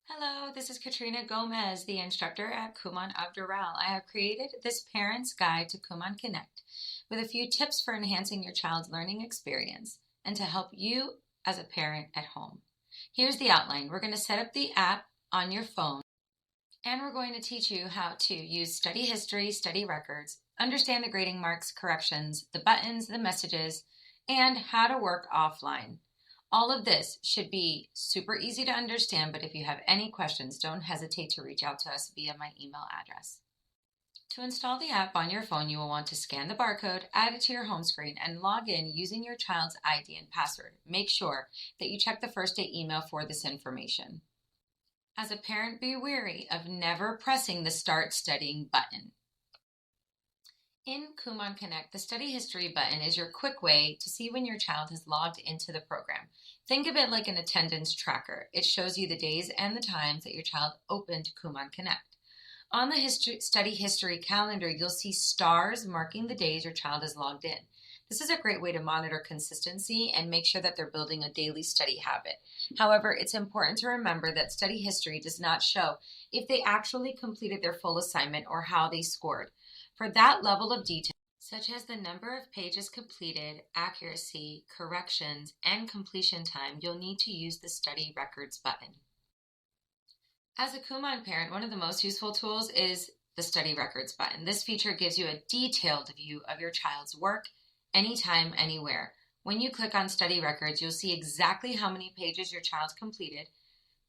Hello, this is Katrina Gomez, the instructor at Kumon of Doral. I have created this Parent's Guide to Kumon Connect with a few tips for enhancing your child's learning experience and to help you as a parent at home. Here's the outline. We're going to set up the app on your phone and we're going to teach you how to use study history, study records, understand the grading marks, corrections, the buttons, the messages, and how to work offline. All of this should be super easy to understand, but if you have any questions, don't hesitate to reach out to us via my email address. To install the app on your phone, you will want to scan the barcode, add it to your home screen, and log in using your child's ID and password. Make sure that you check the first day email for this information. As a parent, be wary of never pressing the Start Studying button. In Kumon Connect, the Study History button is your quick way to see when your child has logged into the program. Think of it like an attendance tracker. It shows you the days and the times that your child opened Kumon Connect. On the study history calendar, you'll see stars marking the days your child is logged in. This is a great way to monitor consistency and make sure that they're building a daily study habit. However, it's important to remember that study history does not show if they actually completed their full assignment or how they scored. For that level of detail, such as the number of pages completed, accuracy, corrections, and completion time, you'll need to use the Study Records button. As a Kumon parent, one of the most useful tools is the Study Records button. This feature gives you a detailed view of your child's work, anytime, anywhere. When you click on Study Records, you'll see exactly how many pages your child completed,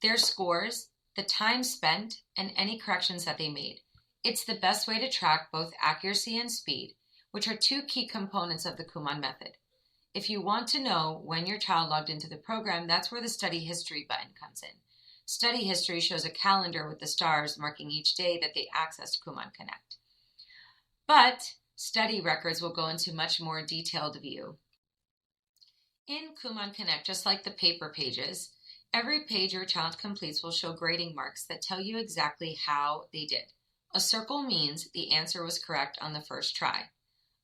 their scores, the time spent, and any corrections that they made. It's the best way to track both accuracy and speed, which are two key components of the Kumon method. If you want to know when your child logged into the program, that's where the Study History button comes in. Study History shows a calendar with the stars marking each day that they accessed Kumon Connect. But Study Records will go into much more detailed view. In Kumon Connect, just like the paper pages, every page your child completes will show grading marks that tell you exactly how they did. A circle means the answer was correct on the first try.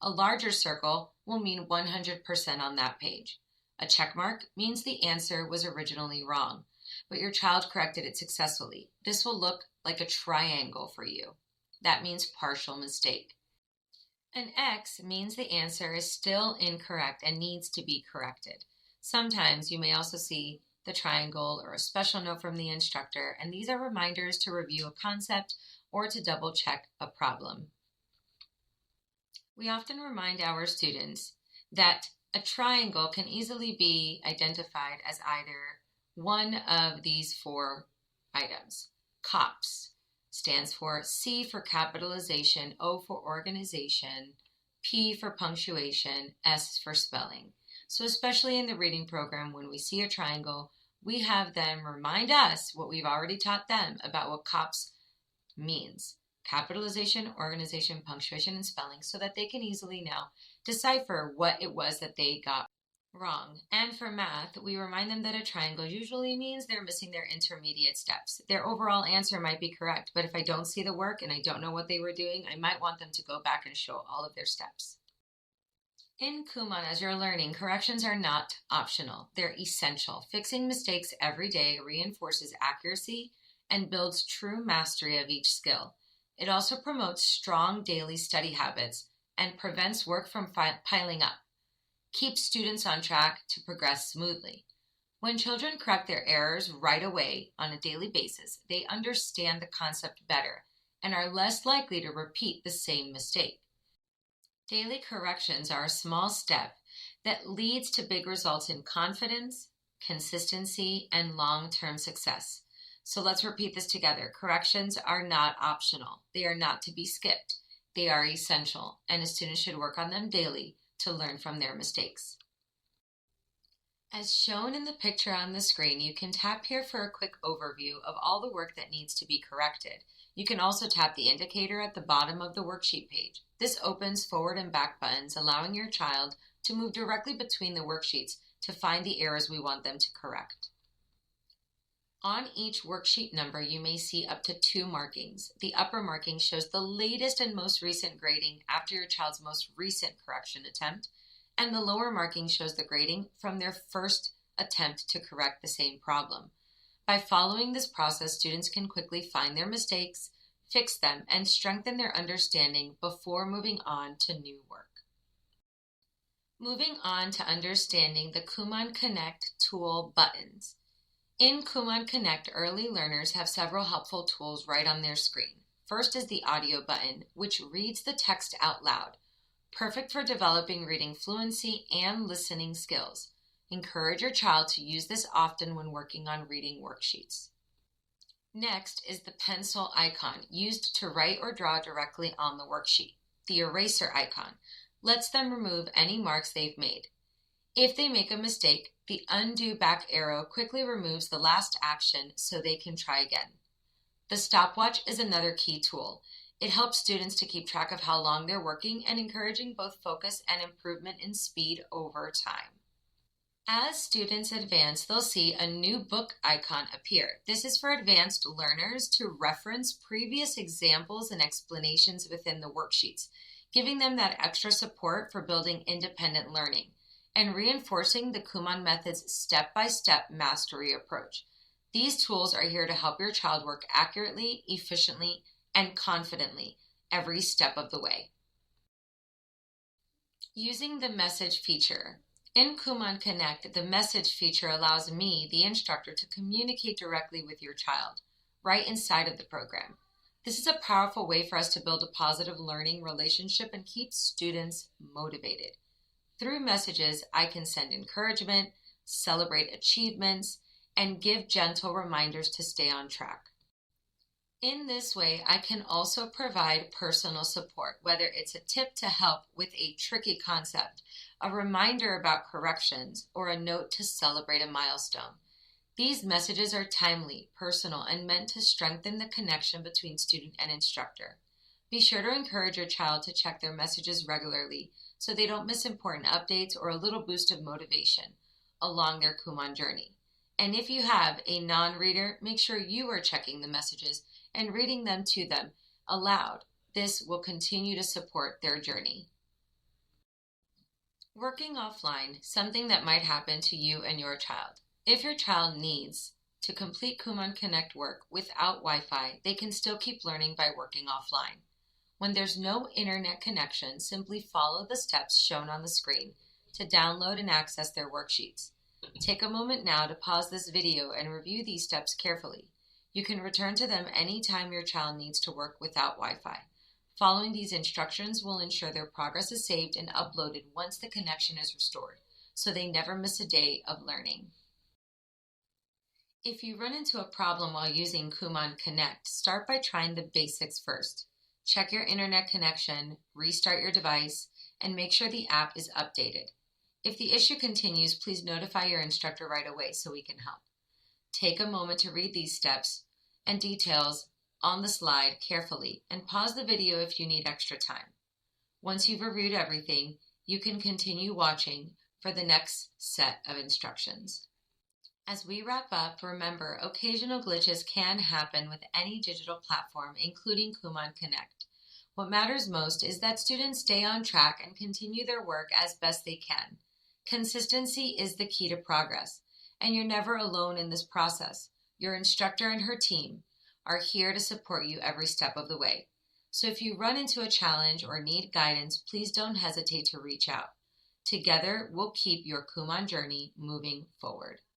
A larger circle will mean 100% on that page. A check mark means the answer was originally wrong, but your child corrected it successfully. This will look like a triangle for you. That means partial mistake. An X means the answer is still incorrect and needs to be corrected. Sometimes you may also see the triangle or a special note from the instructor, and these are reminders to review a concept or to double check a problem. We often remind our students that a triangle can easily be identified as either one of these four items. COPS stands for C for capitalization, O for organization, P for punctuation, S for spelling. So especially in the reading program, when we see a triangle, we have them remind us what we've already taught them about what COPS means: capitalization, organization, punctuation, and spelling, so that they can easily now decipher what it was that they got wrong. And for math, we remind them that a triangle usually means they're missing their intermediate steps. Their overall answer might be correct, but if I don't see the work and I don't know what they were doing, I might want them to go back and show all of their steps. In Kumon, as you're learning, corrections are not optional. They're essential. Fixing mistakes every day reinforces accuracy and builds true mastery of each skill. It also promotes strong daily study habits and prevents work from piling up. Keeps students on track to progress smoothly. When children correct their errors right away on a daily basis, they understand the concept better and are less likely to repeat the same mistake. Daily corrections are a small step that leads to big results in confidence, consistency, and long-term success. So let's repeat this together. Corrections are not optional. They are not to be skipped. They are essential, and a student should work on them daily to learn from their mistakes. As shown in the picture on the screen, you can tap here for a quick overview of all the work that needs to be corrected. You can also tap the indicator at the bottom of the worksheet page. This opens forward and back buttons, allowing your child to move directly between the worksheets to find the errors we want them to correct. On each worksheet number, you may see up to 2 markings. The upper marking shows the latest and most recent grading after your child's most recent correction attempt, and the lower marking shows the grading from their first attempt to correct the same problem. By following this process, students can quickly find their mistakes, fix them, and strengthen their understanding before moving on to new work. Moving on to understanding the Kumon Connect tool buttons. In Kumon Connect, early learners have several helpful tools right on their screen. First is the audio button, which reads the text out loud, perfect for developing reading fluency and listening skills. Encourage your child to use this often when working on reading worksheets. Next is the pencil icon, used to write or draw directly on the worksheet. The eraser icon lets them remove any marks they've made. If they make a mistake, the undo back arrow quickly removes the last action so they can try again. The stopwatch is another key tool. It helps students to keep track of how long they're working and encouraging both focus and improvement in speed over time. As students advance, they'll see a new book icon appear. This is for advanced learners to reference previous examples and explanations within the worksheets, giving them that extra support for building independent learning and reinforcing the Kumon Method's step-by-step mastery approach. These tools are here to help your child work accurately, efficiently, and confidently every step of the way. Using the message feature. In Kumon Connect, the message feature allows me, the instructor, to communicate directly with your child, right inside of the program. This is a powerful way for us to build a positive learning relationship and keep students motivated. Through messages, I can send encouragement, celebrate achievements, and give gentle reminders to stay on track. In this way, I can also provide personal support, whether it's a tip to help with a tricky concept, a reminder about corrections, or a note to celebrate a milestone. These messages are timely, personal, and meant to strengthen the connection between student and instructor. Be sure to encourage your child to check their messages regularly so they don't miss important updates or a little boost of motivation along their Kumon journey. And if you have a non-reader, make sure you are checking the messages and reading them to them aloud. This will continue to support their journey. Working offline, something that might happen to you and your child. If your child needs to complete Kumon Connect work without Wi-Fi, they can still keep learning by working offline. When there's no internet connection, simply follow the steps shown on the screen to download and access their worksheets. Take a moment now to pause this video and review these steps carefully. You can return to them anytime your child needs to work without Wi-Fi. Following these instructions will ensure their progress is saved and uploaded once the connection is restored, so they never miss a day of learning. If you run into a problem while using Kumon Connect, start by trying the basics first. Check your internet connection, restart your device, and make sure the app is updated. If the issue continues, please notify your instructor right away so we can help. Take a moment to read these steps and details on the slide carefully and pause the video if you need extra time. Once you've reviewed everything, you can continue watching for the next set of instructions. As we wrap up, remember, occasional glitches can happen with any digital platform, including Kumon Connect. What matters most is that students stay on track and continue their work as best they can. Consistency is the key to progress, and you're never alone in this process. Your instructor and her team are here to support you every step of the way. So if you run into a challenge or need guidance, please don't hesitate to reach out. Together, we'll keep your Kumon journey moving forward.